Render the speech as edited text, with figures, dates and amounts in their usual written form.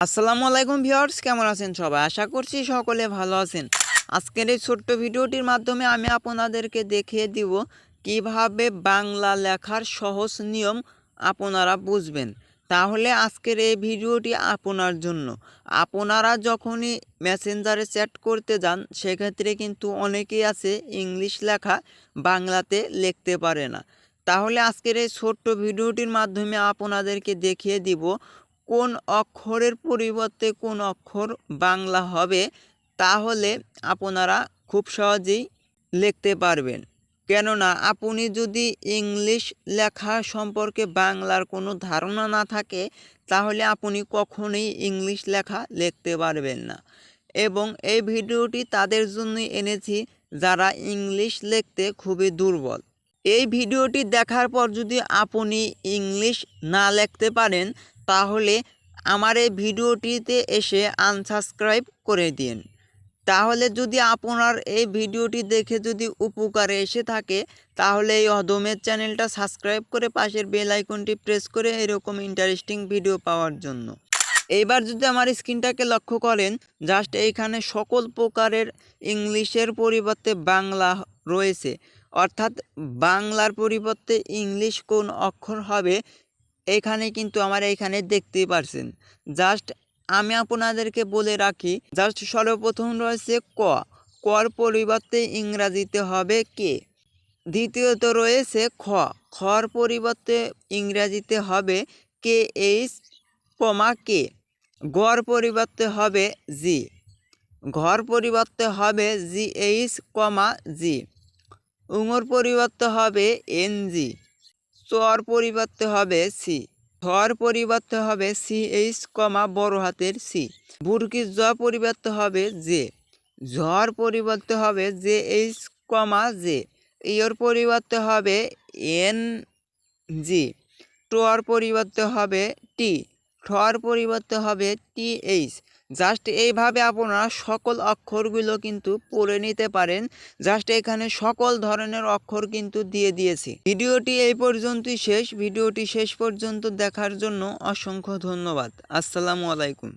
আসসালামু আলাইকুম ভিউয়ার্স, কেমন আছেন সবাই? আশা করছি সকলে ভালো আছেন। আজকের এই ছোট্ট ভিডিওটির মাধ্যমে আমি আপনাদেরকে দেখিয়ে দিব কিভাবে বাংলা লেখার সহজ নিয়ম আপনারা বুঝবেন। তাহলে আজকের এই ভিডিওটি আপনার জন্য। আপনারা যখনই মেসেঞ্জারে চ্যাট করতে যান সেক্ষেত্রে কিন্তু অনেকেই আছে ইংলিশ লেখা বাংলাতে লিখতে পারে না। তাহলে আজকের এই ছোট্ট ভিডিওটির মাধ্যমে আপনাদেরকে দেখিয়ে দিব কোন অক্ষরের পরিবর্তে কোন অক্ষর বাংলা হবে, তাহলে আপনারা খুব সহজেই লিখতে পারবেন। কেননা আপনি যদি ইংলিশ লেখা সম্পর্কে বাংলার কোনো ধারণা না থাকে তাহলে আপনি কখনোই ইংলিশ লেখা লিখতে পারবেন না। এবং এই ভিডিওটি তাদের জন্যই এনেছি যারা ইংলিশ লিখতে খুবই দুর্বল। এই ভিডিওটি দেখার পর যদি আপনি ইংলিশ না লিখতে পারেন তাহলে আমার এই ভিডিওটিতে এসে আনসাবস্ক্রাইব করে দিন। তাহলে যদি আপনার এই ভিডিওটি দেখে যদি উপকারে এসে থাকে তাহলে এই অদমের চ্যানেলটা সাবস্ক্রাইব করে পাশের বেল আইকনটি প্রেস করে এরকম ইন্টারেস্টিং ভিডিও পাওয়ার জন্য। এইবার যদি আমার স্ক্রিনটাকে লক্ষ্য করেন, জাস্ট এইখানে সকল প্রকারের ইংলিশের পরিবর্তে বাংলা রয়েছে, অর্থাৎ বাংলার পরিবর্তে ইংলিশ কোন অক্ষর হবে এখানে কিন্তু আমার এইখানে দেখতেই পারছেন। জাস্ট আমি আপনাদেরকে বলে রাখি, জাস্ট সর্বপ্রথম রয়েছে ক, কর পরিবর্তে ইংরাজিতে হবে কে। দ্বিতীয়ত রয়েছে খ, খর পরিবর্তে ইংরাজিতে হবে কে এইচ কমা কে। গর পরিবর্তে হবে জি, ঘর পরিবর্তে হবে জি এইচ কমা জি। উঙর পরিবর্তে হবে এন জি। চর পরিবর্তে হবে সি, থর পরিবর্তে হবে সি এইচ কমা বড় হাতের সি। বুরকি জ পরিবর্তে হবে জে, ঝর পরিবর্তে হবে জে এইচ কমা জে। ইয়র পরিবর্তে হবে এন জি। টর পরিবর্তে হবে টি, ঠর পরিবর্তে হবে টি এইচ। জাস্ট এইভাবে আপনারা সকল অক্ষরগুলো কিন্তু পড়ে নিতে পারেন। জাস্ট এখানে সকল ধরনের অক্ষর কিন্তু দিয়ে দিয়েছি। ভিডিওটি এই পর্যন্তই শেষ। ভিডিওটি শেষ পর্যন্ত দেখার জন্য অসংখ্য ধন্যবাদ। আসসালামু আলাইকুম।